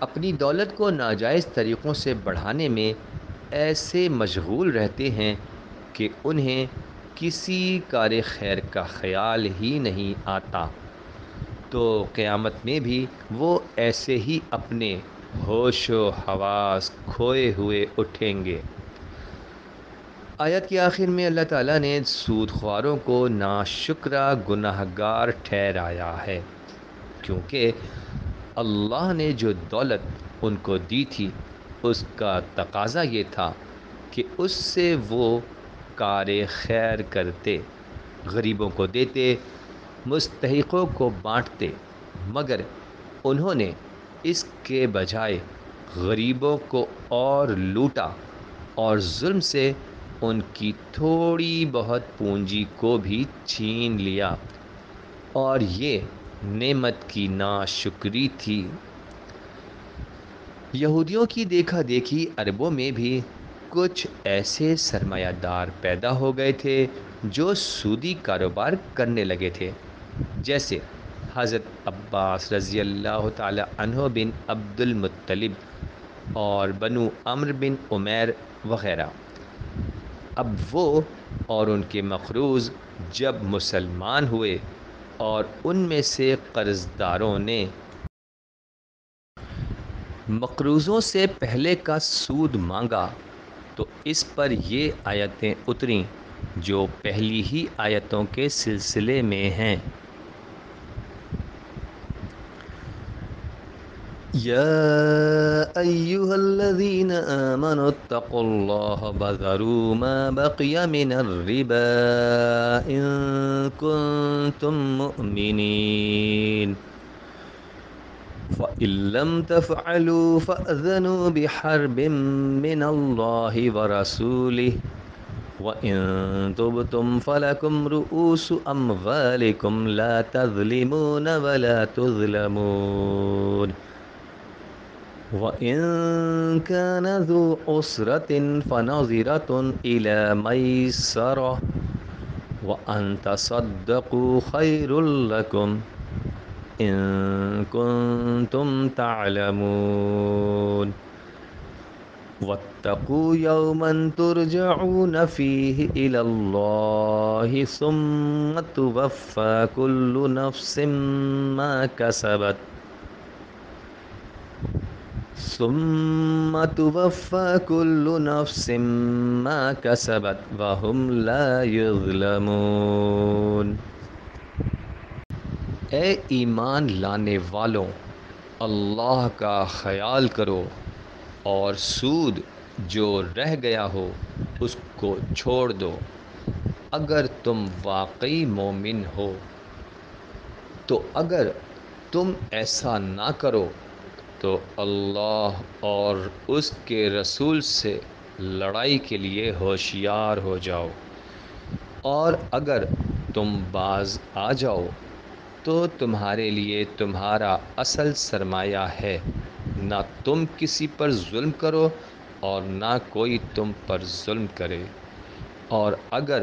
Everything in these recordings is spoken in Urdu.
اپنی دولت کو ناجائز طریقوں سے بڑھانے میں ایسے مشغول رہتے ہیں کہ انہیں کسی کار خیر کا خیال ہی نہیں آتا، تو قیامت میں بھی وہ ایسے ہی اپنے ہوش و حواس کھوئے ہوئے اٹھیں گے۔ آیت کے آخر میں اللہ تعالیٰ نے سود خواروں کو ناشکرا گناہ گار ٹھہرایا ہے، کیونکہ اللہ نے جو دولت ان کو دی تھی اس کا تقاضا یہ تھا کہ اس سے وہ کار خیر کرتے، غریبوں کو دیتے، مستحقوں کو بانٹتے، مگر انہوں نے اس کے بجائے غریبوں کو اور لوٹا اور ظلم سے ان کی تھوڑی بہت پونجی کو بھی چھین لیا، اور یہ نعمت کی ناشکری تھی۔ یہودیوں کی دیکھا دیکھی عربوں میں بھی کچھ ایسے سرمایہ دار پیدا ہو گئے تھے جو سودی کاروبار کرنے لگے تھے، جیسے حضرت عباس رضی اللہ تعالی عنہ بن عبد المطلب اور بنو عمرو بن عمیر وغیرہ۔ اب وہ اور ان کے مقروض جب مسلمان ہوئے اور ان میں سے قرض داروں نے مقروضوں سے پہلے کا سود مانگا تو اس پر یہ آیتیں اتریں جو پہلی ہی آیتوں کے سلسلے میں ہیں۔ یا ایہا الذین آمنوا اتقوا اللہ وذروا ما بقی من الربا ان کنتم مؤمنین فَإِن لَّمْ تَفْعَلُوا فَأْذَنُوا بِحَرْبٍ مِّنَ اللَّهِ وَرَسُولِهِ وَإِن تُبْتُمْ فَلَكُمْ رُءُوسُ أَمْوَالِكُمْ لَا تَظْلِمُونَ وَلَا تُظْلَمُونَ وَإِن كَانَ ذُو عُسْرَةٍ فَنَظِرَةٌ إِلَىٰ مَيْسَرَةٍ وَأَن تَصَدَّقُوا خَيْرٌ لَّكُمْ إن كنتم تعلمون واتقوا يوما ترجعون فيه إلى الله ثم توفى كل نفس ما كسبت وهم لا يظلمون۔ اے ایمان لانے والوں، اللہ کا خیال کرو اور سود جو رہ گیا ہو اس کو چھوڑ دو، اگر تم واقعی مومن ہو۔ تو اگر تم ایسا نہ کرو تو اللہ اور اس کے رسول سے لڑائی کے لیے ہوشیار ہو جاؤ، اور اگر تم باز آ جاؤ تو تمہارے لیے تمہارا اصل سرمایہ ہے، نہ تم کسی پر ظلم کرو اور نہ کوئی تم پر ظلم کرے، اور اگر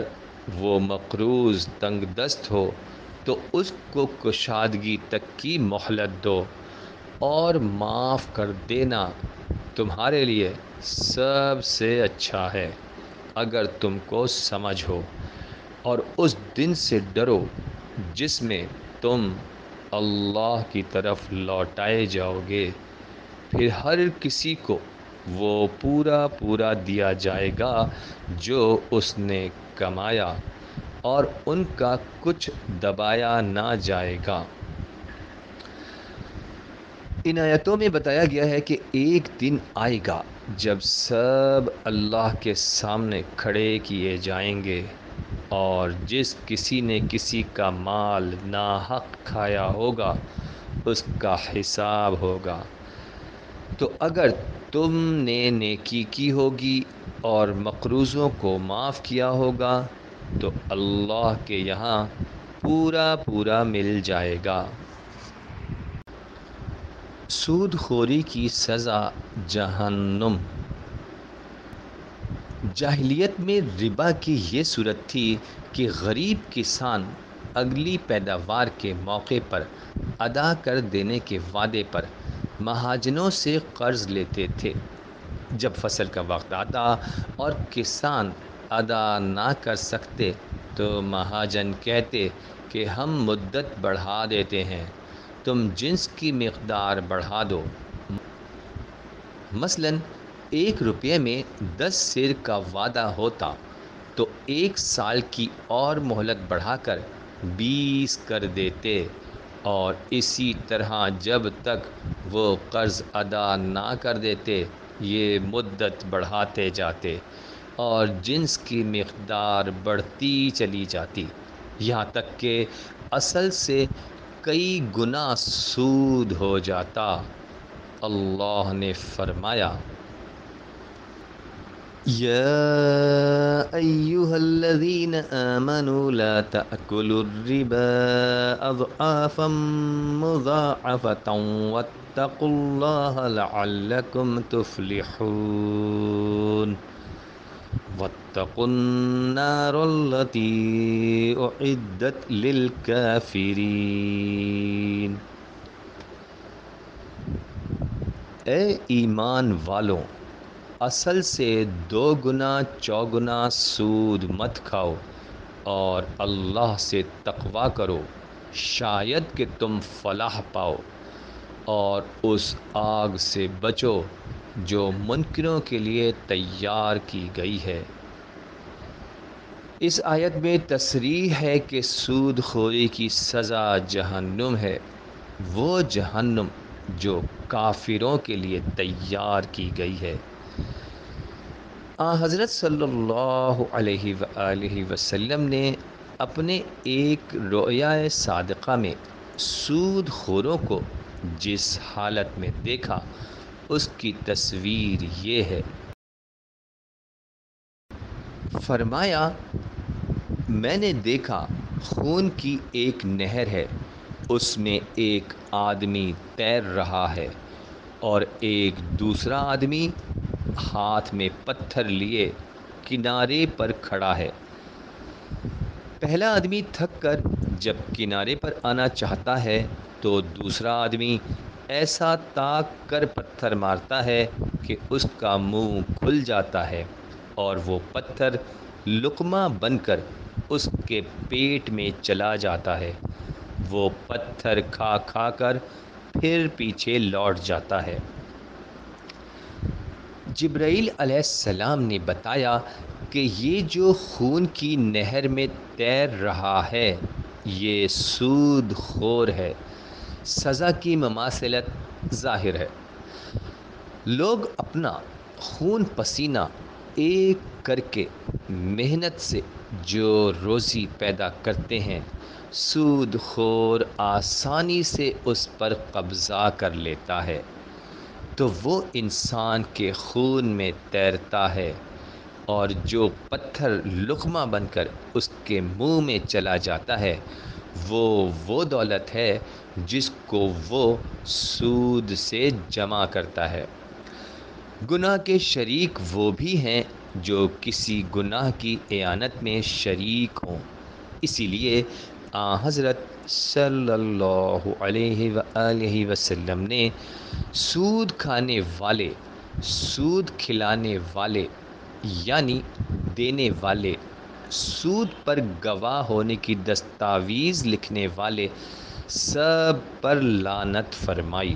وہ مقروض تنگ دست ہو تو اس کو کشادگی تک کی مہلت دو، اور معاف کر دینا تمہارے لیے سب سے اچھا ہے اگر تم کو سمجھ ہو، اور اس دن سے ڈرو جس میں تم اللہ کی طرف لوٹائے جاؤ گے، پھر ہر کسی کو وہ پورا پورا دیا جائے گا جو اس نے کمایا، اور ان کا کچھ دبایا نہ جائے گا۔ ان آیتوں میں بتایا گیا ہے کہ ایک دن آئے گا جب سب اللہ کے سامنے کھڑے کیے جائیں گے، اور جس کسی نے کسی کا مال ناحق کھایا ہوگا اس کا حساب ہوگا۔ تو اگر تم نے نیکی کی ہوگی اور مقروضوں کو معاف کیا ہوگا تو اللہ کے یہاں پورا پورا مل جائے گا۔ سود خوری کی سزا جہنم۔ جاہلیت میں ربا کی یہ صورت تھی کہ غریب کسان اگلی پیداوار کے موقع پر ادا کر دینے کے وعدے پر مہاجنوں سے قرض لیتے تھے۔ جب فصل کا وقت آتا اور کسان ادا نہ کر سکتے تو مہاجن کہتے کہ ہم مدت بڑھا دیتے ہیں، تم جنس کی مقدار بڑھا دو۔ مثلاً 1 روپے میں 10 سیر کا وعدہ ہوتا تو 1 سال کی اور مہلت بڑھا کر 20 کر دیتے، اور اسی طرح جب تک وہ قرض ادا نہ کر دیتے یہ مدت بڑھاتے جاتے اور جنس کی مقدار بڑھتی چلی جاتی، یہاں تک کہ اصل سے کئی گنا سود ہو جاتا۔ اللہ نے فرمایا، یا ایہا الذین آمنوا لا تأکلوا الربا اضعافا مضاعفة واتقوا اللہ لعلکم تفلحون واتقوا النار التي اعدت للکافرین۔ اے ایمان والوں، اصل سے 2 گنا چوگنا سود مت کھاؤ اور اللہ سے تقوی کرو، شاید کہ تم فلاح پاؤ، اور اس آگ سے بچو جو منکروں کے لیے تیار کی گئی ہے۔ اس آیت میں تصریح ہے کہ سود خوری کی سزا جہنم ہے، وہ جہنم جو کافروں کے لیے تیار کی گئی ہے۔ حضرت صلی اللہ علیہ وآلہ وسلم نے اپنے ایک رؤیا صادقہ میں سود خوروں کو جس حالت میں دیکھا اس کی تصویر یہ ہے۔ فرمایا، میں نے دیکھا خون کی ایک نہر ہے، اس میں ایک آدمی تیر رہا ہے اور ایک دوسرا آدمی ہاتھ میں پتھر لیے کنارے پر کھڑا ہے۔ پہلا آدمی تھک کر جب کنارے پر آنا چاہتا ہے تو دوسرا آدمی ایسا طاق کر پتھر مارتا ہے کہ اس کا منہ کھل جاتا ہے اور وہ پتھر لقمہ بن کر اس کے پیٹ میں چلا جاتا ہے۔ وہ پتھر کھا کھا کر پھر پیچھے لوٹ جاتا ہے۔ جبرائیل علیہ السلام نے بتایا کہ یہ جو خون کی نہر میں تیر رہا ہے یہ سود خور ہے۔ سزا کی مماثلت ظاہر ہے۔ لوگ اپنا خون پسینہ ایک کر کے محنت سے جو روزی پیدا کرتے ہیں، سود خور آسانی سے اس پر قبضہ کر لیتا ہے تو وہ انسان کے خون میں تیرتا ہے، اور جو پتھر لقمہ بن کر اس کے منہ میں چلا جاتا ہے وہ دولت ہے جس کو وہ سود سے جمع کرتا ہے۔ گناہ کے شریک وہ بھی ہیں جو کسی گناہ کی اعانت میں شریک ہوں۔ اسی لیے حضرت صلی اللہ علیہ وآلہ وسلم نے سود کھانے والے، سود کھلانے والے یعنی دینے والے، سود پر گواہ ہونے کی دستاویز لکھنے والے سب پر لعنت فرمائی۔